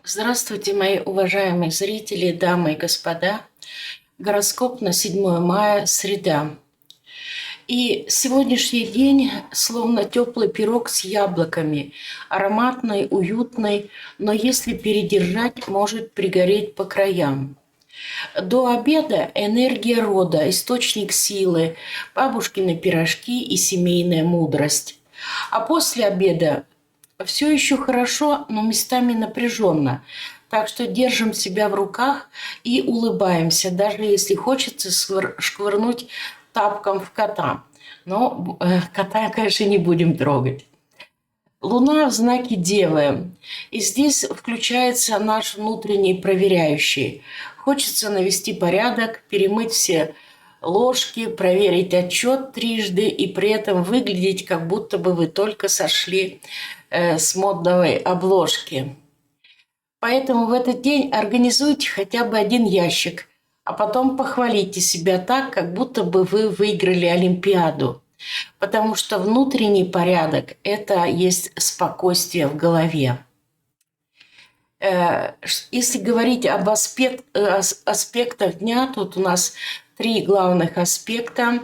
Здравствуйте, мои уважаемые зрители, дамы и господа. Гороскоп на 7 мая, среда. И сегодняшний день словно теплый пирог с яблоками. Ароматный, уютный, но если передержать, может пригореть по краям. До обеда энергия рода, источник силы, бабушкины пирожки и семейная мудрость. А после обеда все еще хорошо, но местами напряженно. Так что держим себя в руках и улыбаемся, даже если хочется швырнуть тапком в кота. Но кота, конечно, не будем трогать. Луна в знаке Девы. И здесь включается наш внутренний проверяющий. Хочется навести порядок, перемыть все ложки, проверить отчет трижды и при этом выглядеть, как будто бы вы только сошли с модной обложки. Поэтому в этот день организуйте хотя бы один ящик, а потом похвалите себя так, как будто бы вы выиграли Олимпиаду. Потому что внутренний порядок – это есть спокойствие в голове. Если говорить об аспектах дня, тут у нас 3 главных аспекта.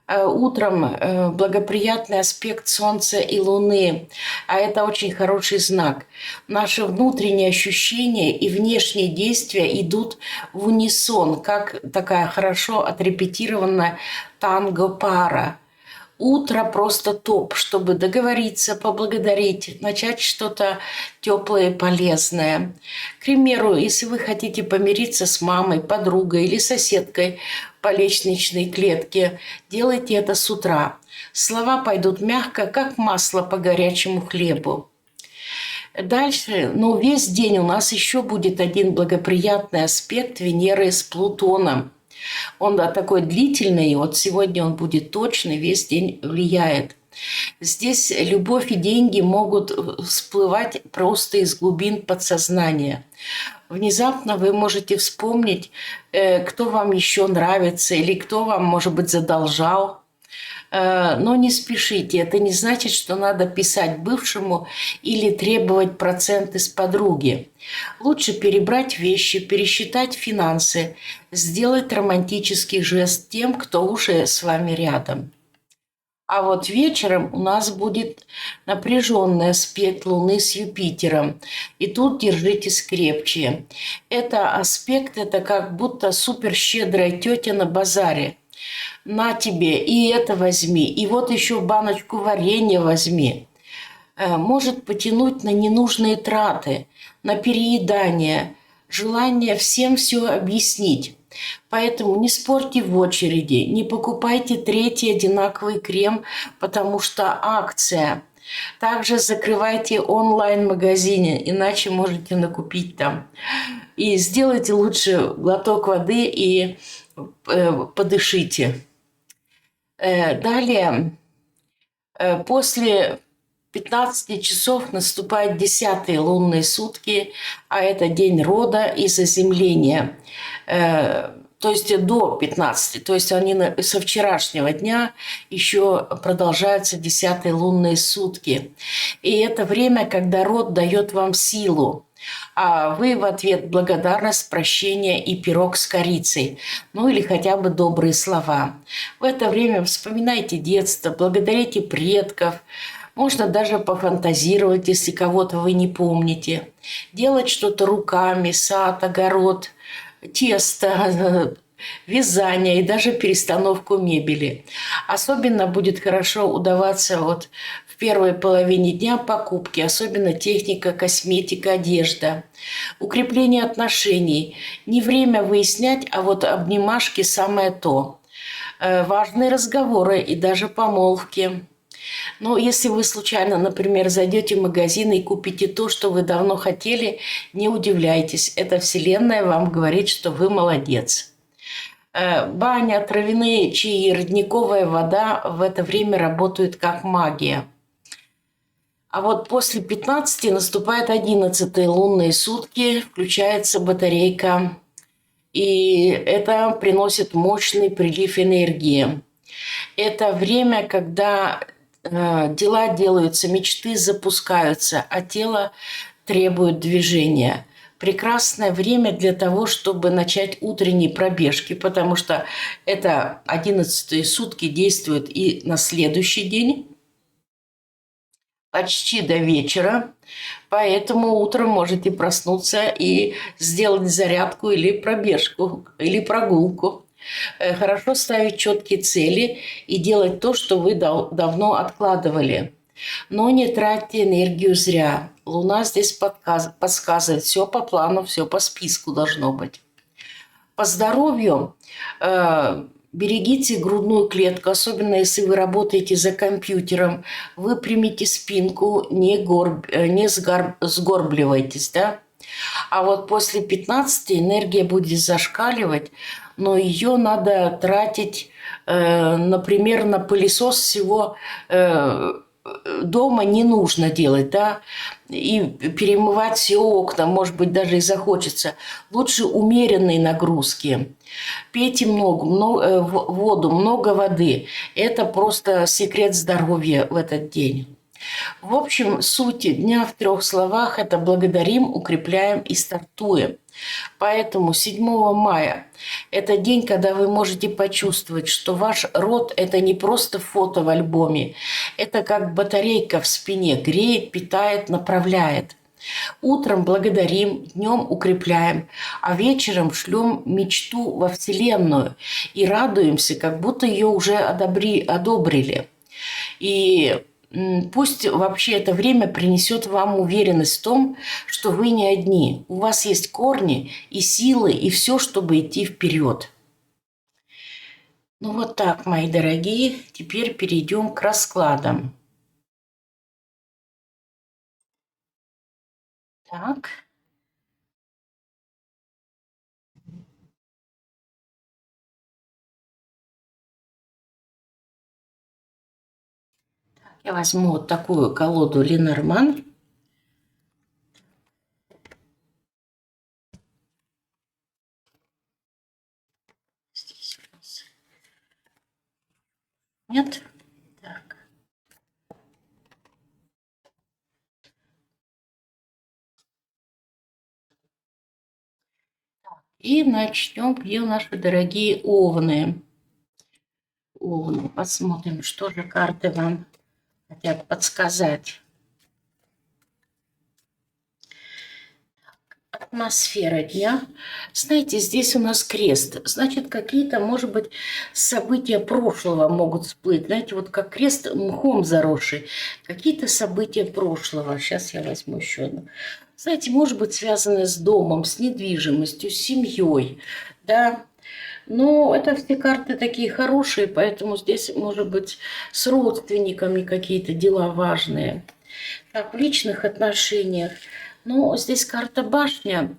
Утром благоприятный аспект Солнца и Луны, а это очень хороший знак. Наши внутренние ощущения и внешние действия идут в унисон, как такая хорошо отрепетированная танго-пара. Утро просто топ, чтобы договориться, поблагодарить, начать что-то теплое и полезное. К примеру, если вы хотите помириться с мамой, подругой или соседкой по лестничной клетке, делайте это с утра. Слова пойдут мягко, как масло по горячему хлебу. Дальше, весь день у нас еще будет один благоприятный аспект Венеры с Плутоном. Он такой длительный, и вот сегодня он будет точно, весь день влияет. Здесь любовь и деньги могут всплывать просто из глубин подсознания. Внезапно вы можете вспомнить, кто вам еще нравится или кто вам, может быть, задолжал. Но не спешите, это не значит, что надо писать бывшему или требовать проценты с подруги. Лучше перебрать вещи, пересчитать финансы, сделать романтический жест тем, кто уже с вами рядом. А вот вечером у нас будет напряженный аспект Луны с Юпитером. И тут держитесь крепче. Это аспект, это как будто суперщедрая тетя на базаре. На тебе, и это возьми, и вот еще баночку варенья возьми. Может потянуть на ненужные траты, на переедание, желание всем все объяснить. Поэтому не спорьте в очереди, не покупайте третий одинаковый крем, потому что акция. Также закрывайте онлайн-магазины, иначе можете накупить там. И сделайте лучше глоток воды и подышите. Далее, после 15 часов наступают 10-е лунные сутки, а это день рода и заземления. То есть до 15, то есть они со вчерашнего дня еще продолжаются 10-е лунные сутки. И это время, когда род дает вам силу, а вы в ответ благодарность, прощение и пирог с корицей, или хотя бы добрые слова. В это время вспоминайте детство, благодарите предков, можно даже пофантазировать, если кого-то вы не помните, делать что-то руками, сад, огород, тесто, вязание и даже перестановку мебели. Особенно будет хорошо удаваться в первой половине дня покупки, особенно техника, косметика, одежда. Укрепление отношений. Не время выяснять, а обнимашки самое то. Важные разговоры и даже помолвки. Если вы случайно, например, зайдете в магазин и купите то, что вы давно хотели, не удивляйтесь. Это Вселенная вам говорит, что вы молодец. Баня, травяные чаи, родниковая вода в это время работают как магия. А после 15 наступают 11-е лунные сутки, включается батарейка, и это приносит мощный прилив энергии. Это время, когда дела делаются, мечты запускаются, а тело требует движения. прекрасное время для того, чтобы начать утренние пробежки, потому что это 11 сутки действует и на следующий день, почти до вечера. Поэтому утром можете проснуться и сделать зарядку или пробежку, или прогулку. Хорошо ставить четкие цели и делать то, что вы давно откладывали. Но не тратьте энергию зря. Луна здесь подсказывает, все по плану, все по списку должно быть. По здоровью берегите грудную клетку, особенно если вы работаете за компьютером. Выпрямите спинку, не сгорбливайтесь, да? А вот после 15 энергия будет зашкаливать, но ее надо тратить, например, на пылесос всего дома не нужно делать, да, и перемывать все окна, может быть, даже и захочется. Лучше умеренные нагрузки. Пейте много воду, много воды. Это просто секрет здоровья в этот день. В общем, суть дня в 3 словах – это благодарим, укрепляем и стартуем. Поэтому 7 мая – это день, когда вы можете почувствовать, что ваш род – это не просто фото в альбоме, это как батарейка в спине, греет, питает, направляет. Утром благодарим, днем укрепляем, а вечером шлем мечту во Вселенную и радуемся, как будто ее уже одобрили. И пусть вообще это время принесет вам уверенность в том, что вы не одни. У вас есть корни и силы, и все, чтобы идти вперед. Ну вот так, мои дорогие. Теперь перейдем к раскладам. Так. Я возьму вот такую колоду Ленорман. Здесь у нас нет. Так. И начнем, где наши дорогие овны. Овны. Посмотрим, что же карты вам хотят подсказать. Атмосфера дня. Знаете, здесь у нас крест. Значит, какие-то, может быть, события прошлого могут всплыть. Знаете, вот как крест мхом заросший. Какие-то события прошлого. Сейчас я возьму еще одну. Знаете, может быть, связанные с домом, с недвижимостью, с семьей. Да, но это все карты такие хорошие, поэтому здесь, может быть, с родственниками какие-то дела важные. Так, в личных отношениях. Ну, здесь карта башня.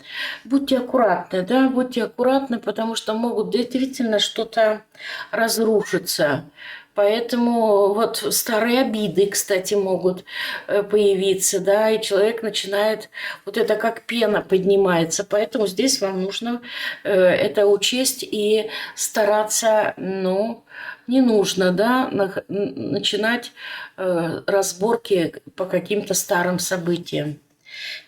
Будьте аккуратны, да, будьте аккуратны, потому что могут действительно что-то разрушиться. Поэтому вот старые обиды, кстати, могут появиться, да, и человек начинает, вот это как пена поднимается. Поэтому здесь вам нужно это учесть и стараться, ну, не нужно, да, начинать разборки по каким-то старым событиям.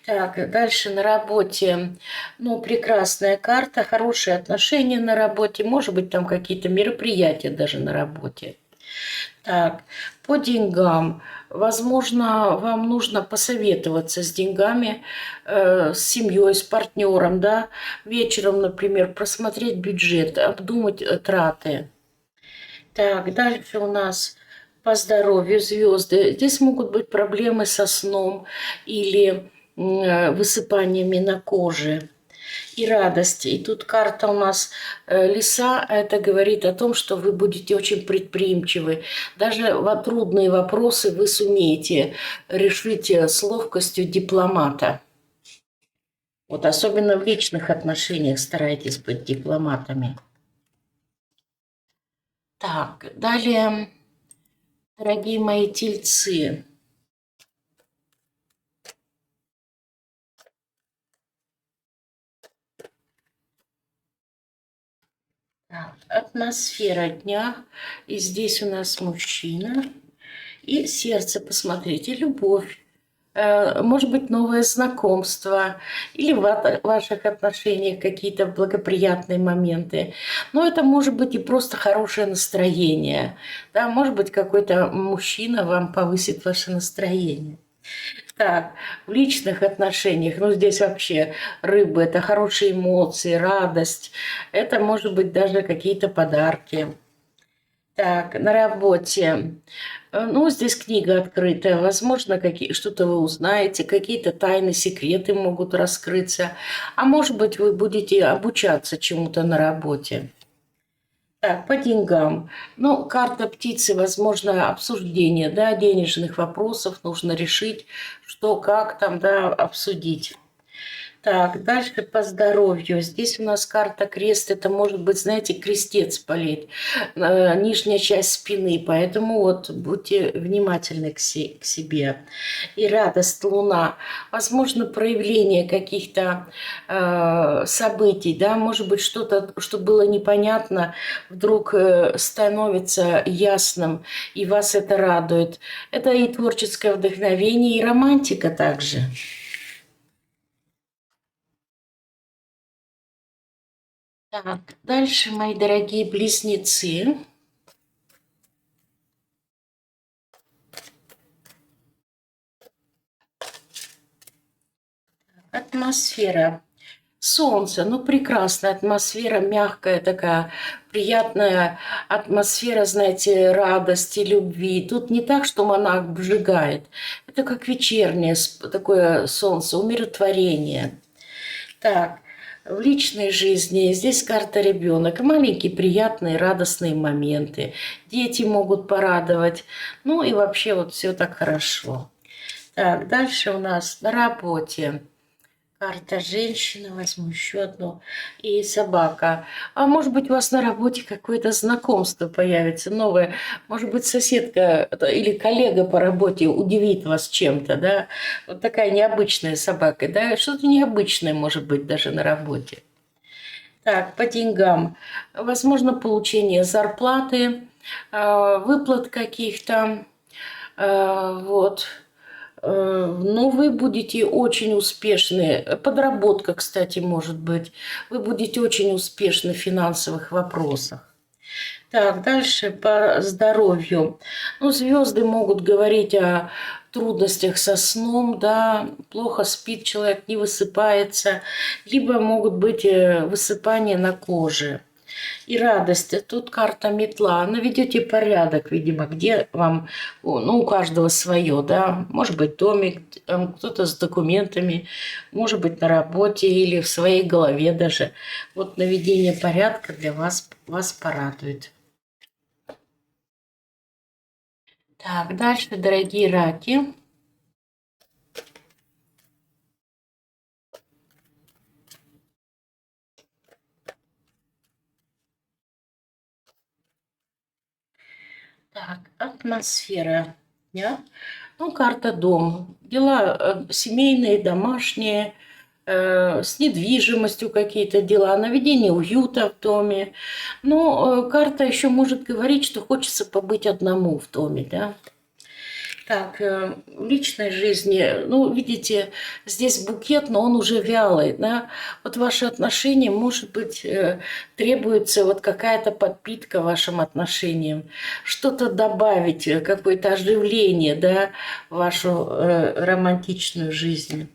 Так, дальше на работе. Ну, прекрасная карта, хорошие отношения на работе. Может быть, там какие-то мероприятия даже на работе. Так, по деньгам. Возможно, вам нужно посоветоваться с деньгами, с семьей, с партнером, да. Вечером, например, просмотреть бюджет, обдумать траты. Так, дальше у нас по здоровью звезды. Здесь могут быть проблемы со сном или высыпаниями на коже. И радость. И тут карта у нас лиса. Это говорит о том, что вы будете очень предприимчивы. Даже трудные вопросы вы сумеете решить с ловкостью дипломата. Вот особенно в личных отношениях старайтесь быть дипломатами. Так, далее, дорогие мои тельцы. Атмосфера дня. И здесь у нас мужчина. И сердце, посмотрите, любовь. Может быть, новое знакомство или в ваших отношениях какие-то благоприятные моменты. Но это может быть и просто хорошее настроение. Да, может быть, какой-то мужчина вам повысит ваше настроение. Так, в личных отношениях, ну здесь вообще рыбы, это хорошие эмоции, радость, это может быть даже какие-то подарки. Так, на работе. Ну, здесь книга открытая. Возможно, что-то вы узнаете, какие-то тайны, секреты могут раскрыться. А может быть, вы будете обучаться чему-то на работе. Так, по деньгам. Ну, карта птицы, возможно, обсуждение, да, денежных вопросов нужно решить, что, как там, да, обсудить. Так, дальше по здоровью. Здесь у нас карта крест. Это может быть, знаете, крестец болеть. Нижняя часть спины. Поэтому вот будьте внимательны к себе. И радость луна. Возможно, проявление каких-то событий. Да? Может быть, что-то, что было непонятно, вдруг становится ясным. И вас это радует. Это и творческое вдохновение, и романтика также. Так, дальше, мои дорогие близнецы. Атмосфера. Солнце, ну прекрасная атмосфера, мягкая такая, приятная атмосфера, знаете, радости, любви. Тут не так, что монах обжигает. Это как вечернее такое солнце, умиротворение. Так, в личной жизни здесь карта ребенок. Маленькие приятные, радостные моменты. Дети могут порадовать. Ну и вообще вот все так хорошо. Так, дальше у нас на работе. Карта женщины, возьму еще одну. И собака. А может быть, у вас на работе какое-то знакомство появится новое. Может быть, соседка или коллега по работе удивит вас чем-то, да? Вот такая необычная собака, да? Что-то необычное может быть даже на работе. Так, по деньгам. Возможно, получение зарплаты, выплат каких-то. Вот. Но вы будете очень успешны. Подработка, кстати, может быть. Вы будете очень успешны в финансовых вопросах. Так, дальше по здоровью. Ну, звезды могут говорить о трудностях со сном, да, плохо спит человек, не высыпается, либо могут быть высыпания на коже. И радость. Тут карта метла. Наведете порядок, видимо, где вам, ну, у каждого свое, да. Может быть, домик, кто-то с документами, может быть, на работе или в своей голове даже. Вот наведение порядка для вас порадует. Так, дальше, дорогие раки. Так, атмосфера дня. Ну, карта дом. Дела семейные, домашние, с недвижимостью какие-то дела, наведение уюта в доме. Но карта еще может говорить, что хочется побыть одному в доме, да. Так, в личной жизни, ну, видите, здесь букет, но он уже вялый, да. Вот ваши отношения, может быть, требуется вот какая-то подпитка вашим отношениям, что-то добавить, какое-то оживление, да, в вашу романтичную жизнь.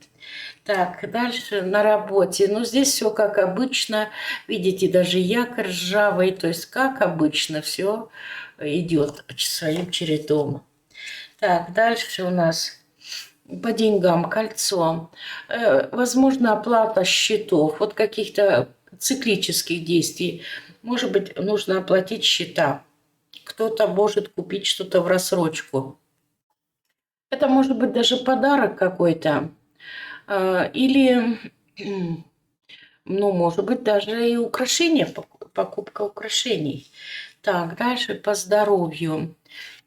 Так, дальше на работе. Ну, здесь все как обычно. Видите, даже якорь ржавый. То есть, как обычно, все идет своим чередом. Так, дальше у нас по деньгам кольцо. Возможно, оплата счетов, вот каких-то циклических действий. Может быть, нужно оплатить счета. Кто-то может купить что-то в рассрочку. Это может быть даже подарок какой-то. Или, ну, может быть, даже и украшения, покупка украшений. Так, дальше по здоровью.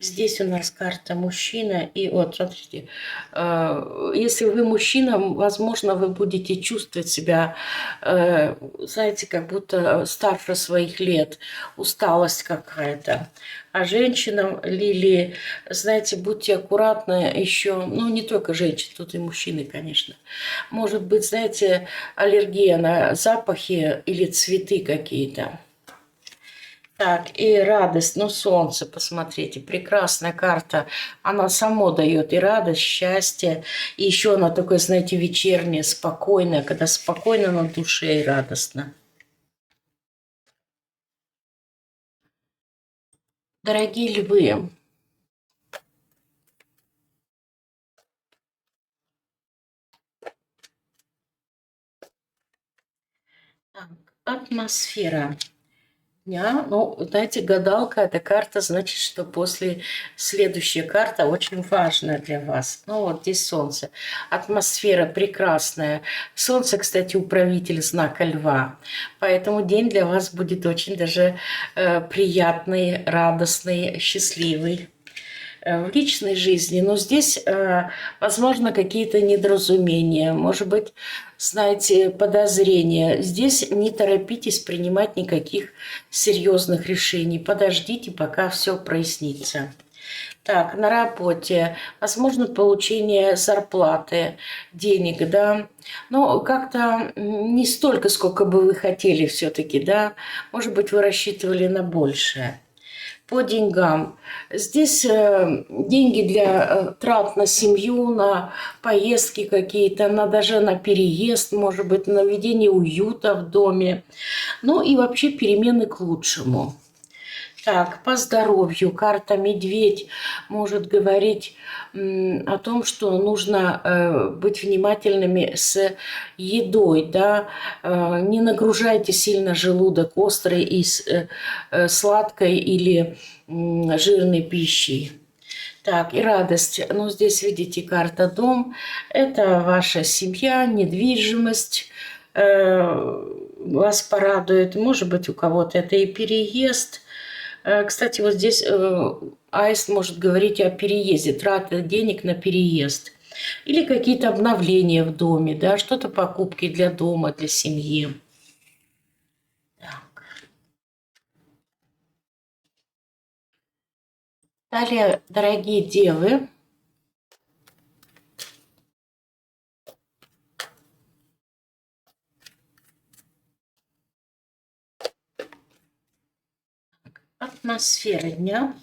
Здесь у нас карта мужчина. И вот, смотрите, если вы мужчина, возможно, вы будете чувствовать себя, знаете, как будто старше своих лет, усталость какая-то. А женщинам, Лили, знаете, будьте аккуратны еще, ну, не только женщины, тут и мужчины, конечно. Может быть, знаете, аллергия на запахи или цветы какие-то. Так, и радость, ну, солнце, посмотрите, прекрасная карта. Она само дает и радость, счастье. И еще она такое, знаете, вечернее, спокойное, когда спокойно на душе и радостно. Дорогие львы, так, атмосфера дня. Ну, знаете, гадалка – это карта, значит, что после следующая карта очень важная для вас. Ну, вот здесь солнце. Атмосфера прекрасная. Солнце, кстати, управитель знака льва. Поэтому день для вас будет очень даже приятный, радостный, счастливый в личной жизни, но здесь, возможно, какие-то недоразумения, может быть, знаете, подозрения. Здесь не торопитесь принимать никаких серьезных решений. Подождите, пока все прояснится. Так, на работе, возможно, получение зарплаты, денег, да, но как-то не столько, сколько бы вы хотели все-таки, да, может быть, вы рассчитывали на большее. По деньгам. Здесь деньги для трат на семью, на поездки какие-то, на даже на переезд, может быть, на наведение уюта в доме. Ну и вообще перемены к лучшему. Так, по здоровью. Карта «Медведь» может говорить о том, что нужно быть внимательными с едой, да, не нагружайте сильно желудок острой и сладкой или жирной пищей. Так, и радость. Ну, здесь видите карта «Дом». Это ваша семья, недвижимость вас порадует. Может быть, у кого-то это и переезд. Кстати, вот здесь аист может говорить о переезде, траты денег на переезд. Или какие-то обновления в доме, да, что-то покупки для дома, для семьи. Так. Далее, дорогие девы, атмосфера дня.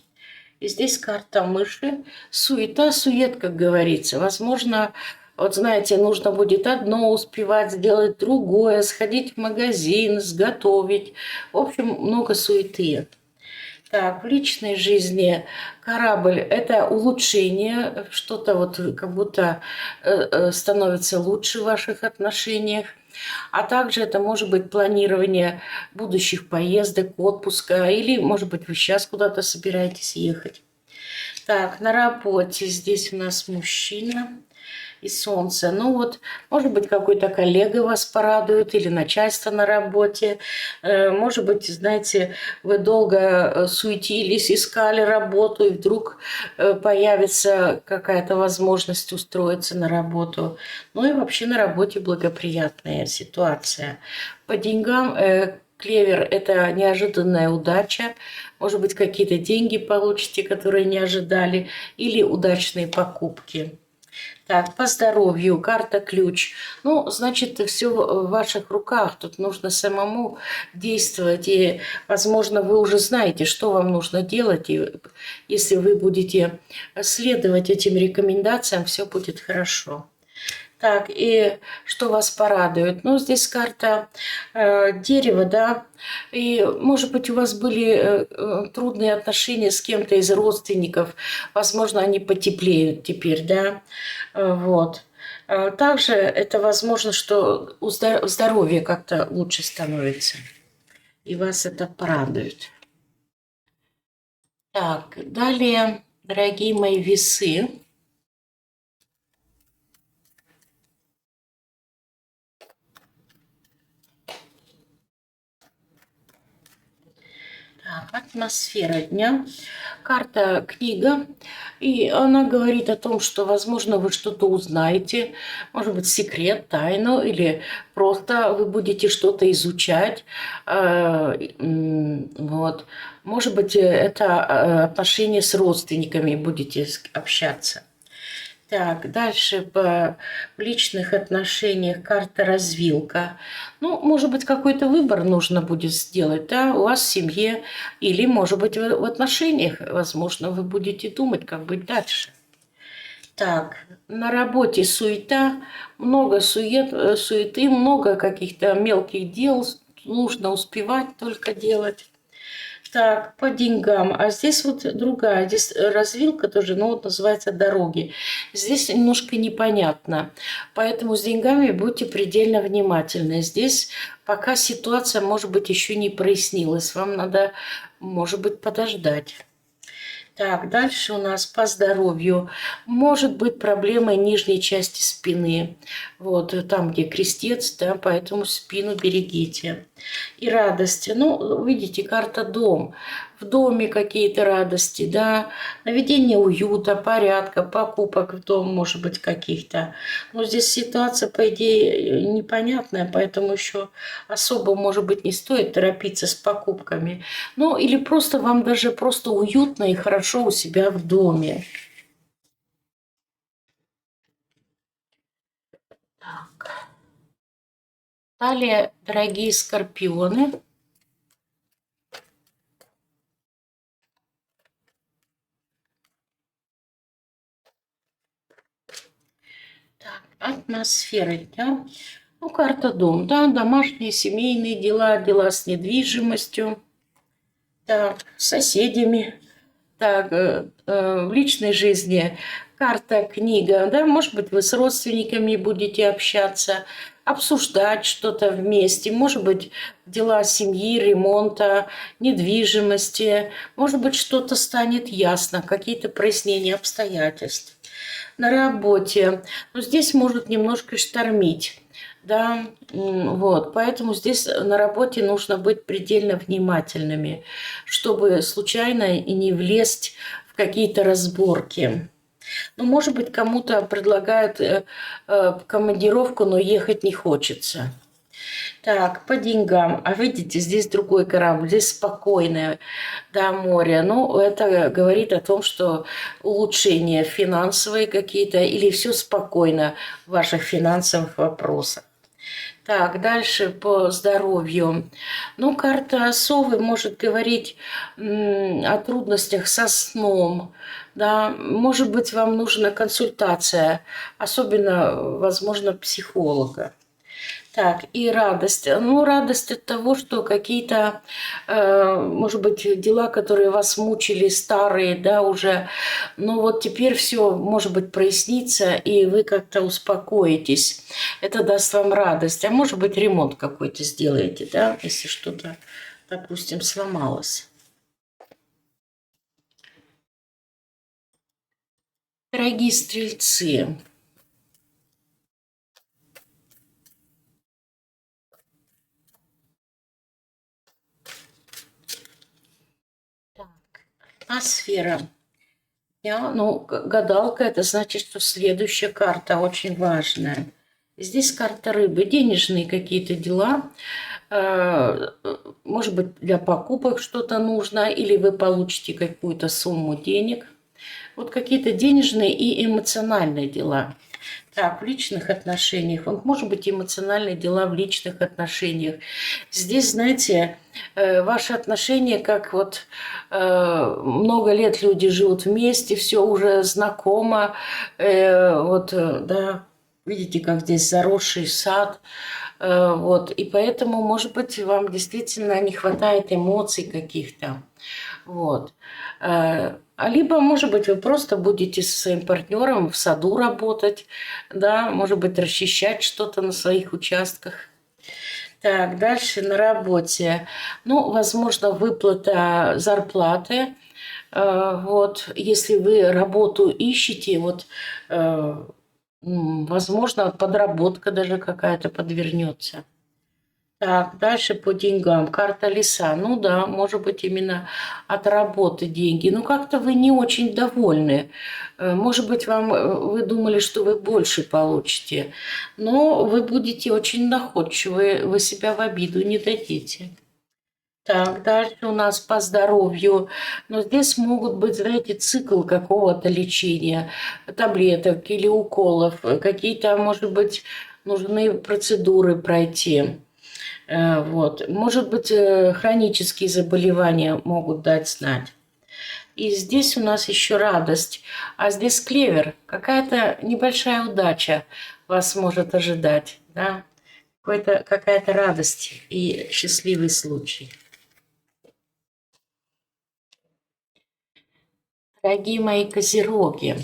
И здесь карта мыши. Суета, сует, как говорится. Возможно, вот знаете, нужно будет одно успевать, сделать другое, сходить в магазин, сготовить. В общем, много суеты. Так, в личной жизни корабль – это улучшение, что-то вот как будто становится лучше в ваших отношениях. А также это может быть планирование будущих поездок, отпуска, или, может быть, вы сейчас куда-то собираетесь ехать. Так, на работе здесь у нас мужчина и солнце. Ну вот, может быть, какой-то коллега вас порадует или начальство на работе. Может быть, знаете, вы долго суетились, искали работу, и вдруг появится какая-то возможность устроиться на работу. Ну и вообще на работе благоприятная ситуация. По деньгам клевер – это неожиданная удача. Может быть, какие-то деньги получите, которые не ожидали, или удачные покупки. Так, по здоровью, карта ключ. Ну, значит, все в ваших руках. Тут нужно самому действовать. И, возможно, вы уже знаете, что вам нужно делать. И если вы будете следовать этим рекомендациям, все будет хорошо. Так, и что вас порадует? Ну, здесь карта дерева, да, и, может быть, у вас были трудные отношения с кем-то из родственников, возможно, они потеплеют теперь, да, вот. Также это возможно, что здоровье как-то лучше становится, и вас это порадует. Так, далее, дорогие мои весы. Так, Атмосфера дня. Карта книга. И она говорит о том, что, возможно, вы что-то узнаете. Может быть, секрет, тайну. Или просто вы будете что-то изучать. Вот. Может быть, это отношения с родственниками будете общаться. Так, дальше в личных отношениях карта развилка. Ну, может быть, какой-то выбор нужно будет сделать, да, у вас в семье или, может быть, в отношениях. Возможно, вы будете думать, как быть дальше. Так, на работе суета, много суеты, много каких-то мелких дел, нужно успевать только делать. Так, по деньгам. А здесь вот другая. Здесь развилка тоже, ну вот называется дороги. Здесь немножко непонятно. Поэтому с деньгами будьте предельно внимательны. Здесь пока ситуация, может быть, еще не прояснилась. Вам надо, может быть, подождать. Так, дальше у нас по здоровью. Может быть проблема нижней части спины. Вот там, где крестец, да, поэтому спину берегите. И радости. Ну, видите, карта дом. В доме какие-то радости, да, наведение уюта, порядка, покупок в дом, может быть, каких-то. Но здесь ситуация, по идее, непонятная, поэтому еще особо, может быть, не стоит торопиться с покупками. Ну, или просто вам даже просто уютно и хорошо у себя в доме. Так. Далее, дорогие скорпионы. Так, атмосфера дня. Ну, карта дом, да, домашние, семейные дела, дела с недвижимостью, да, с соседями. Так, в личной жизни карта, книга, да, может быть, вы с родственниками будете общаться, обсуждать что-то вместе, может быть, дела семьи, ремонта, недвижимости, может быть, что-то станет ясно, какие-то прояснения обстоятельств. На работе, но здесь может немножко штормить. Да, вот, поэтому здесь на работе нужно быть предельно внимательными, чтобы случайно и не влезть в какие-то разборки. Ну, может быть, кому-то предлагают командировку, но ехать не хочется. Так, по деньгам. А видите, здесь другой корабль, здесь спокойное, да, море. Ну, это говорит о том, что улучшения финансовые какие-то или все спокойно в ваших финансовых вопросах. Так, дальше по здоровью. Ну, карта совы может говорить о трудностях со сном. Да, может быть, вам нужна консультация, особенно, возможно, психолога. Так, и радость. Ну, радость от того, что какие-то, может быть, дела, которые вас мучили, старые, да, уже, ну вот теперь все, может быть, прояснится, и вы как-то успокоитесь. Это даст вам радость. А может быть, ремонт какой-то сделаете, да, если что-то, допустим, сломалось. Дорогие стрельцы, так, атмосфера. Ну, гадалка, это значит, что следующая карта очень важная. Здесь карта рыбы, денежные какие-то дела. Может быть, для покупок что-то нужно, или вы получите какую-то сумму денег. Вот какие-то денежные и эмоциональные дела. Так, в личных отношениях. Вот, может быть, эмоциональные дела в личных отношениях. Здесь, знаете, ваши отношения, как вот много лет люди живут вместе, все уже знакомо. Да, видите, как здесь заросший сад. Вот, и поэтому, может быть, вам действительно не хватает эмоций каких-то. Вот. Либо, может быть, вы просто будете со своим партнером в саду работать, да, может быть, расчищать что-то на своих участках. Так, дальше на работе. Ну, возможно, выплата зарплаты. Вот, если вы работу ищете, вот, возможно, подработка даже какая-то подвернется. Так, дальше по деньгам. Карта лиса. Ну да, может быть, именно от работы деньги. Но как-то вы не очень довольны. Может быть, вы думали, что вы больше получите. Но вы будете очень находчивы, вы себя в обиду не дадите. Так, дальше у нас по здоровью. Но здесь могут быть, знаете, цикл какого-то лечения, таблеток или уколов. Какие-то, может быть, нужны процедуры пройти. Вот. Может быть, хронические заболевания могут дать знать. И здесь у нас еще радость. А здесь клевер. Какая-то небольшая удача вас может ожидать. Да? Какая-то радость и счастливый случай. Дорогие мои козероги,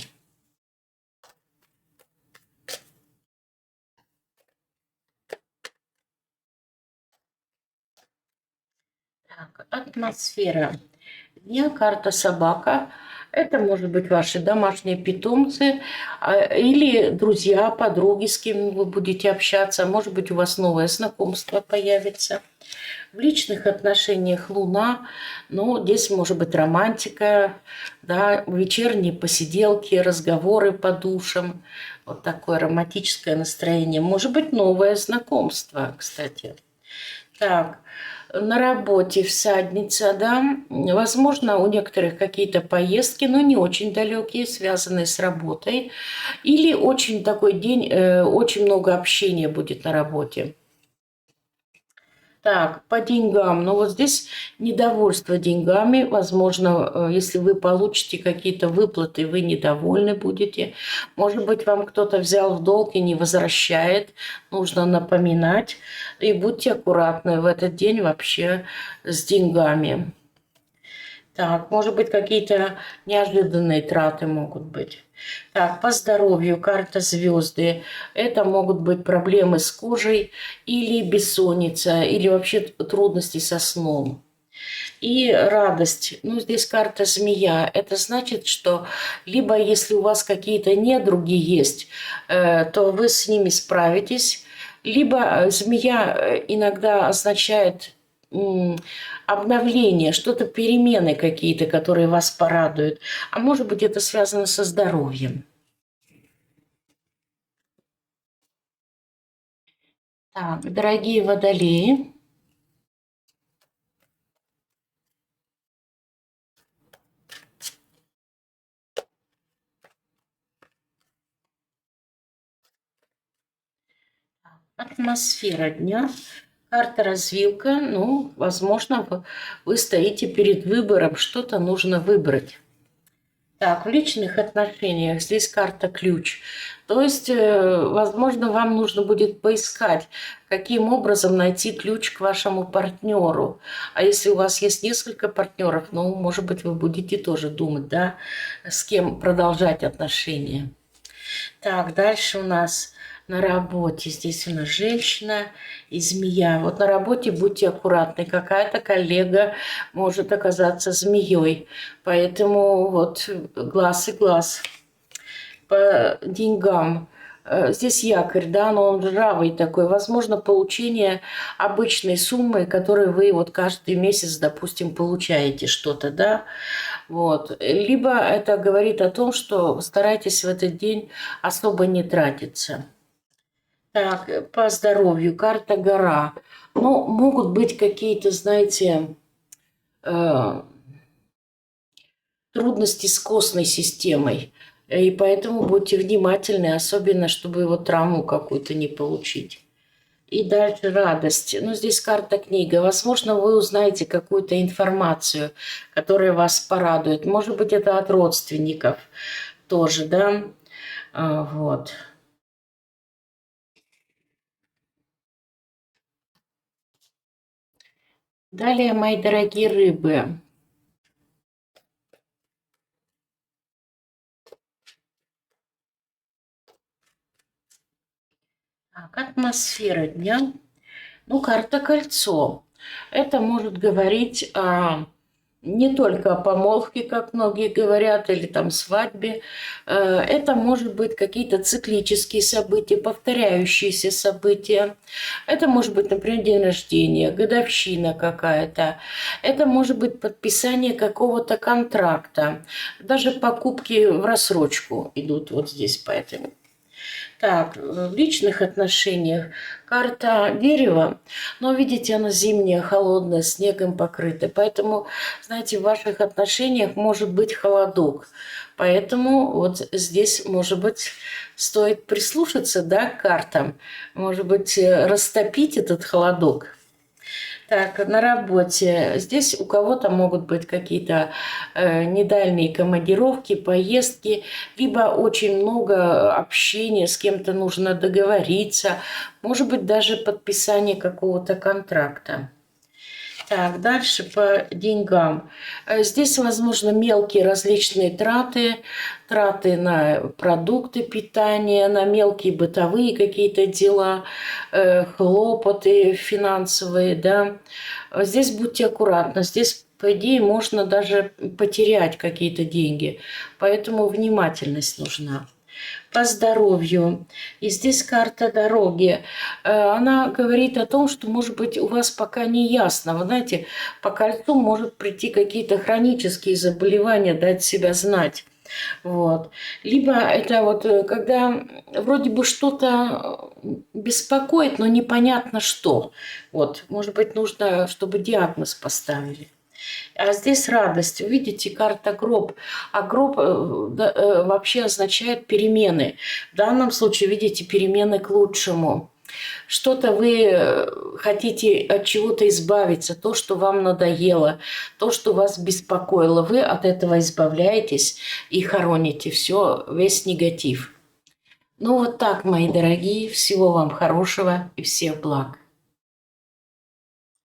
так, атмосфера дня, карта собака. Это может быть ваши домашние питомцы или друзья, подруги, с кем вы будете общаться. Может быть, у вас новое знакомство появится. В личных отношениях Луна, но здесь может быть романтика, да, вечерние посиделки, разговоры по душам. Вот такое романтическое настроение. Может быть, новое знакомство, кстати. Так, на работе всадница, да, возможно, у некоторых какие-то поездки, но не очень далекие, связанные с работой. Или очень такой день, очень много общения будет на работе. Так, по деньгам. Ну вот здесь недовольство деньгами. Возможно, если вы получите какие-то выплаты, вы недовольны будете. Может быть, вам кто-то взял в долг и не возвращает. Нужно напоминать. И будьте аккуратны в этот день вообще с деньгами. Так, может быть, какие-то неожиданные траты могут быть. Так, по здоровью, карта звезды. Это могут быть проблемы с кожей или бессонница, или вообще трудности со сном. И радость. Ну, здесь карта змея. Это значит, что либо если у вас какие-то недруги есть, то вы с ними справитесь. Либо змея иногда означает обновление, что-то перемены какие-то, которые вас порадуют. А может быть, это связано со здоровьем. Так, дорогие водолеи, атмосфера дня, карта развилка. Ну, возможно, вы стоите перед выбором, что-то нужно выбрать. Так, в личных отношениях здесь карта ключ. То есть, возможно, вам нужно будет поискать, каким образом найти ключ к вашему партнеру. А если у вас есть несколько партнеров, ну, может быть, вы будете тоже думать, да, с кем продолжать отношения. Так, дальше у нас на работе. Здесь у нас женщина и змея. Вот на работе будьте аккуратны. Какая-то коллега может оказаться змеей. Поэтому вот глаз и глаз. По деньгам. Здесь якорь, да, но он ржавый такой. Возможно, получение обычной суммы, которую вы вот каждый месяц, допустим, получаете что-то, да. Вот. Либо это говорит о том, что старайтесь в этот день особо не тратиться. Так, по здоровью. Карта гора. Ну, могут быть какие-то, знаете, трудности с костной системой. И поэтому будьте внимательны, особенно, чтобы вот травму какую-то не получить. И дальше радость. Ну, здесь карта книга. Возможно, вы узнаете какую-то информацию, которая вас порадует. Может быть, это от родственников тоже, да? Вот. Далее, мои дорогие рыбы. Так, атмосфера дня. Ну, карта кольцо. Это может говорить о не только о помолвке, как многие говорят, или там свадьбе. Это может быть какие-то циклические события, повторяющиеся события. Это может быть, например, день рождения, годовщина какая-то. Это может быть подписание какого-то контракта. Даже покупки в рассрочку идут вот здесь по этому. Так, в личных отношениях карта дерева, но, видите, она зимняя, холодная, снегом покрыта. Поэтому, знаете, в ваших отношениях может быть холодок. Поэтому вот здесь, может быть, стоит прислушаться, да, к картам. Может быть, растопить этот холодок. Так, на работе. Здесь у кого-то могут быть какие-то недальние командировки, поездки, либо очень много общения, с кем-то нужно договориться, может быть, даже подписание какого-то контракта. Так, дальше по деньгам. Здесь, возможно, мелкие различные траты, траты на продукты питания, на мелкие бытовые какие-то дела, хлопоты финансовые, да. Здесь будьте аккуратны, здесь, по идее, можно даже потерять какие-то деньги, поэтому внимательность нужна. По здоровью. И здесь карта дороги. Она говорит о том, что, может быть, у вас пока не ясно. Вы знаете, по кольцу может прийти какие-то хронические заболевания, дать себя знать. Вот. Либо это вот когда вроде бы что-то беспокоит, но непонятно что. Вот. Может быть, нужно, чтобы диагноз поставили. А здесь радость. Видите, карта гроб. А гроб вообще означает перемены. В данном случае, видите, перемены к лучшему. Что-то вы хотите от чего-то избавиться, то, что вам надоело, то, что вас беспокоило. Вы от этого избавляетесь и хороните все, весь негатив. Ну вот так, мои дорогие. Всего вам хорошего и всех благ.